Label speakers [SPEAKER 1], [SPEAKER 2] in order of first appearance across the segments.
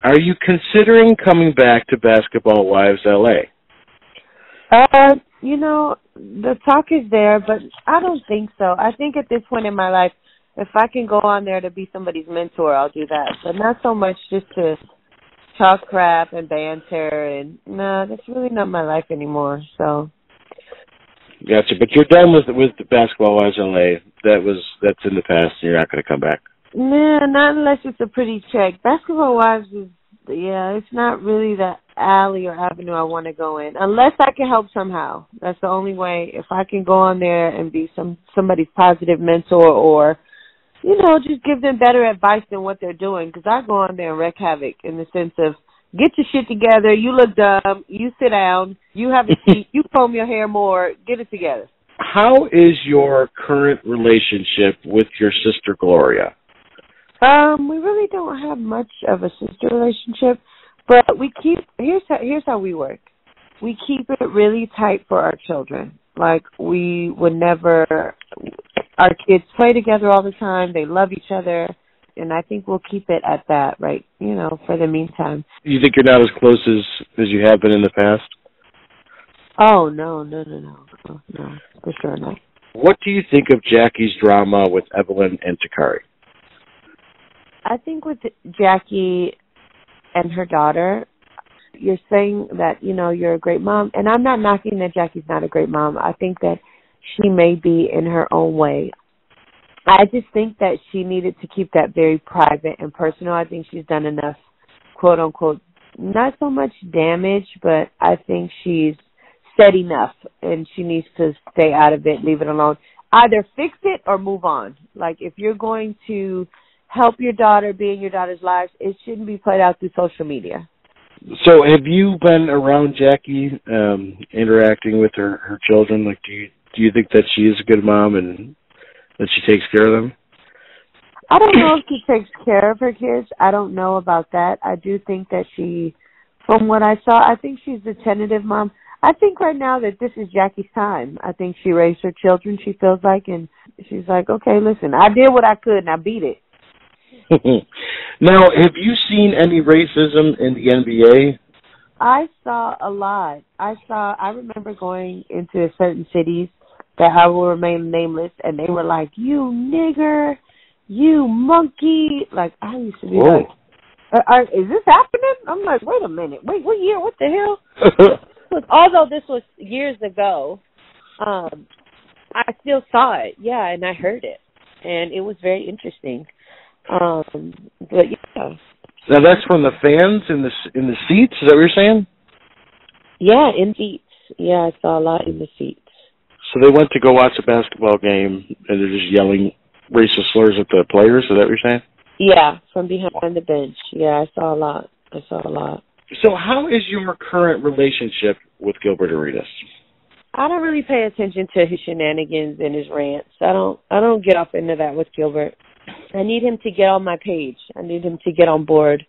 [SPEAKER 1] Are you considering coming back to Basketball Wives LA?
[SPEAKER 2] You know, the talk is there, but I don't think so. I think at this point in my life, if I can go on there to be somebody's mentor, I'll do that. But not so much just to talk crap and banter. And no, that's really not my life anymore. So.
[SPEAKER 1] Gotcha. But you're done with the Basketball Wives LA. That's in the past, and you're not going to come back.
[SPEAKER 2] Nah, not unless it's a pretty check. Basketball Wives is, it's not really the alley or avenue I want to go in, unless I can help somehow. That's the only way. If I can go on there and be somebody's positive mentor, or, you know, just give them better advice than what they're doing, because I go on there and wreak havoc in the sense of, get your shit together, you look dumb, you sit down, you have a seat, you comb your hair more, get it together.
[SPEAKER 1] How is your current relationship with your sister Gloria?
[SPEAKER 2] We really don't have much of a sister relationship, but here's how we work. We keep it really tight for our children. Like, we would never, our kids play together all the time, they love each other, and I think we'll keep it at that, right, you know, for the meantime.
[SPEAKER 1] You think you're not as close as you have been in the past?
[SPEAKER 2] Oh, no, for sure not.
[SPEAKER 1] What do you think of Jackie's drama with Evelyn and Takari?
[SPEAKER 2] I think with Jackie and her daughter, you're saying that, you know, you're a great mom. And I'm not knocking that Jackie's not a great mom. I think that she may be in her own way. I just think that she needed to keep that very private and personal. I think she's done enough, quote unquote, not so much damage, but I think she's said enough and she needs to stay out of it, leave it alone. Either fix it or move on. Like, if you're going to help your daughter be in your daughter's lives, it shouldn't be played out through social media.
[SPEAKER 1] So have you been around Jackie, interacting with her children? Like, do you think that she is a good mom and that she takes care of them?
[SPEAKER 2] I don't know if she takes care of her kids. I don't know about that. I do think that she, from what I saw, I think she's a tentative mom. I think right now that this is Jackie's time. I think she raised her children, she feels like, and she's like, okay, listen, I did what I could and I beat it.
[SPEAKER 1] Now, have you seen any racism in the NBA?
[SPEAKER 2] I saw a lot. I remember going into certain cities that I will remain nameless, and they were like, you nigger, you monkey. Like, I used to be like, is this happening? I'm like, wait a minute. Wait, what year? What the hell? Although this was years ago, I still saw it, yeah, and I heard it, and it was very interesting. But yeah.
[SPEAKER 1] Now that's from the fans in the seats. Is that what you're saying?
[SPEAKER 2] Yeah, in seats. Yeah, I saw a lot in the seats.
[SPEAKER 1] So they went to go watch a basketball game, and they're just yelling racist slurs at the players. Is that what you're saying?
[SPEAKER 2] Yeah, from behind the bench. Yeah, I saw a lot.
[SPEAKER 1] So how is your current relationship with Gilbert Arenas?
[SPEAKER 2] I don't really pay attention to his shenanigans and his rants. I don't get off into that with Gilbert. I need him to get on my page. I need him to get on board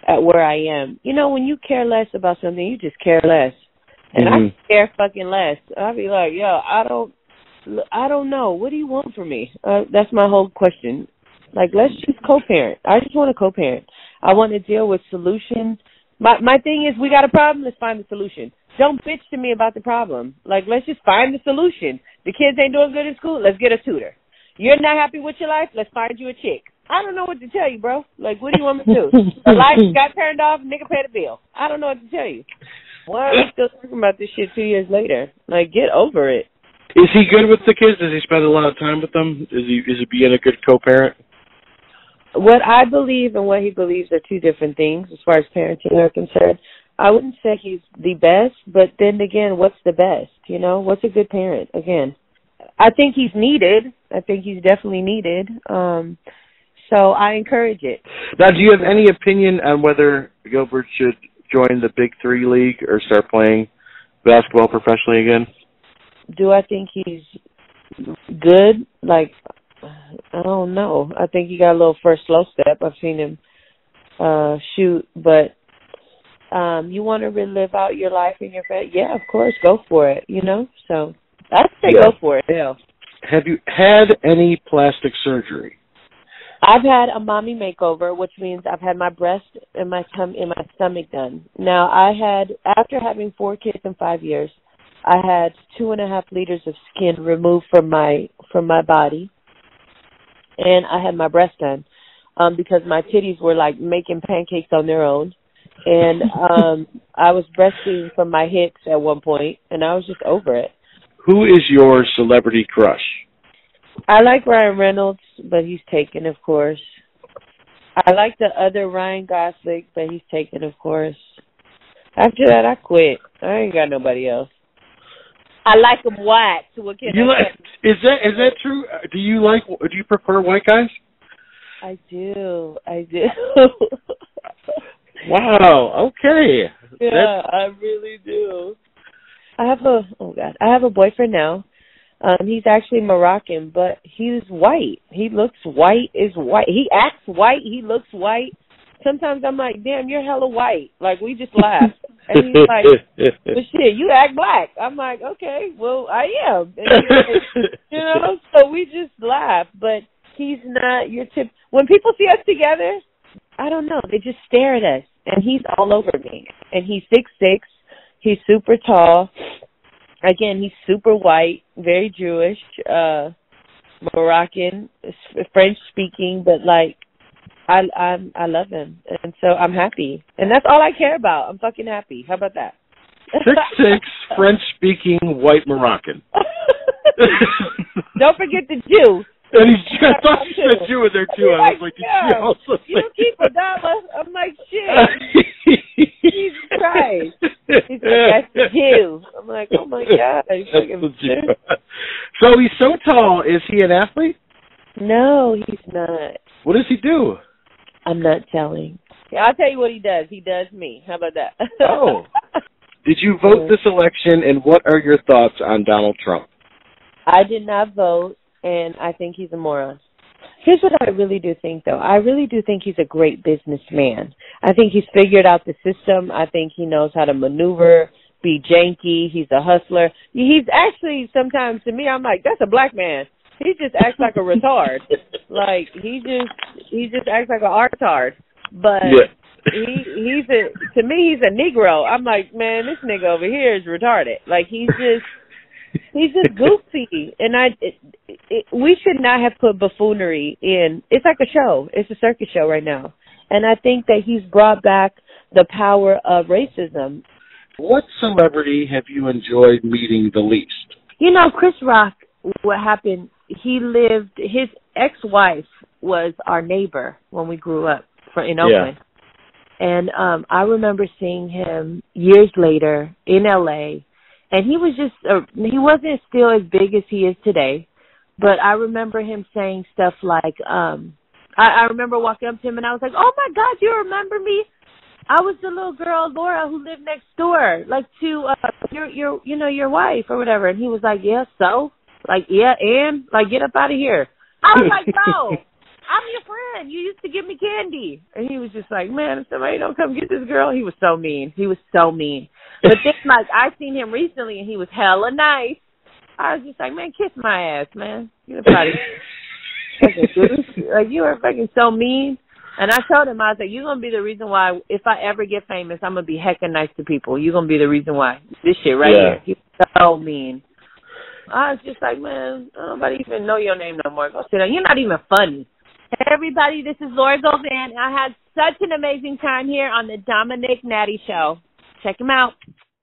[SPEAKER 2] at where I am. You know, when you care less about something, you just care less. And I care fucking less. I'll be like, yo, I don't know. What do you want from me? That's my whole question. Like, let's just co-parent. I just want to co-parent. I want to deal with solutions. My thing is, we got a problem, let's find the solution. Don't bitch to me about the problem. Like, let's just find the solution. The kids ain't doing good in school, let's get a tutor. You're not happy with your life, let's find you a chick. I don't know what to tell you, bro. Like, what do you want me to do? The lights got turned off, nigga pay the bill. I don't know what to tell you. Why are we still talking about this shit 2 years later? Like, get over it.
[SPEAKER 1] Is he good with the kids? Does he spend a lot of time with them? Is he being a good co-parent?
[SPEAKER 2] What I believe and what he believes are two different things as far as parenting are concerned. I wouldn't say he's the best, but then again, what's the best? You know, what's a good parent? Again, I think he's needed. I think he's definitely needed. So I encourage it.
[SPEAKER 1] Now, do you have any opinion on whether Gilbert should join the Big Three League or start playing basketball professionally again?
[SPEAKER 2] Do I think he's good? Like, I don't know. I think he got a little first slow step. I've seen him shoot, but you want to relive out your life and your family? Yeah, of course, go for it, you know? So I'd say go for it. Yeah.
[SPEAKER 1] Have you had any plastic surgery?
[SPEAKER 2] I've had a mommy makeover, which means I've had my breast and my stomach done. Now, after having 4 kids in 5 years, I had 2.5 liters of skin removed from my body, and I had my breast done because my titties were like making pancakes on their own, and I was breastfeeding from my hips at one point, and I was just over it.
[SPEAKER 1] Who is your celebrity crush?
[SPEAKER 2] I like Ryan Reynolds, but he's taken, of course. I like the other Ryan Gosling, but he's taken, of course. After that, I quit. I ain't got nobody else. I like them white. So what can I say?
[SPEAKER 1] Is that true? Do you prefer white guys?
[SPEAKER 2] I do.
[SPEAKER 1] Wow. Okay.
[SPEAKER 2] Yeah, I really do. I have a boyfriend now. He's actually Moroccan, but he's white. He looks white, is white. He acts white, he looks white. Sometimes I'm like, damn, you're hella white. Like, we just laugh. And he's like, but shit, you act black. I'm like, okay, well, I am. And he's like, so we just laugh. But he's not your tip. When people see us together, I don't know, they just stare at us. And he's all over me. And he's 6'6". He's super tall. Again, he's super white, very Jewish, Moroccan, French speaking, but like I love him, and so I'm happy, and that's all I care about. I'm fucking happy. How about that?
[SPEAKER 1] 6'6", French speaking, white Moroccan.
[SPEAKER 2] Don't forget the Jew.
[SPEAKER 1] And I thought you said Jew in there too. I was like, did she also say
[SPEAKER 2] you keep $1? I'm like, shit. Jesus Christ. He's like, that's the Jew. I'm like, oh my God.
[SPEAKER 1] So he's so tall. Is he an athlete?
[SPEAKER 2] No, he's not.
[SPEAKER 1] What does he do?
[SPEAKER 2] I'm not telling. Yeah, I'll tell you what he does. He does me. How about that?
[SPEAKER 1] Oh. Did you vote this election, and what are your thoughts on Donald Trump?
[SPEAKER 2] I did not vote. And I think he's a moron. Here's what I really do think, though. I really do think he's a great businessman. I think he's figured out the system. I think he knows how to maneuver, be janky. He's a hustler. He's actually, sometimes, to me, I'm like, that's a black man. He just acts like a retard. Like, he just acts like a artard. But to me, he's a Negro. I'm like, man, this nigga over here is retarded. Like, he's just goofy, and we should not have put buffoonery in. It's like a show. It's a circus show right now, and I think that he's brought back the power of racism.
[SPEAKER 1] What celebrity have you enjoyed meeting the least?
[SPEAKER 2] Chris Rock. What happened? His ex-wife was our neighbor when we grew up in Oakland, and I remember seeing him years later in L.A. And he was he wasn't still as big as he is today, but I remember him saying stuff like, I remember walking up to him and I was like, oh my God, you remember me? I was the little girl, Laura, who lived next door, like to your wife or whatever. And he was like, yeah, so? Like, yeah, and? Like, get up out of here. I was like, no, I'm your friend. You used to give me candy. And he was just like, man, if somebody don't come get this girl. He was so mean. But then, like, I seen him recently, and he was hella nice. I was just like, man, kiss my ass, man. You're probably like, you are fucking so mean. And I told him, I was like, you're going to be the reason why, if I ever get famous, I'm going to be heckin' nice to people. You're going to be the reason why. This shit right here. He was so mean. I was just like, man, nobody even know your name no more. Go sit down. You're not even funny. Hey, everybody, this is Laura Govan. I had such an amazing time here on the Domenick Natty Show. Check him out.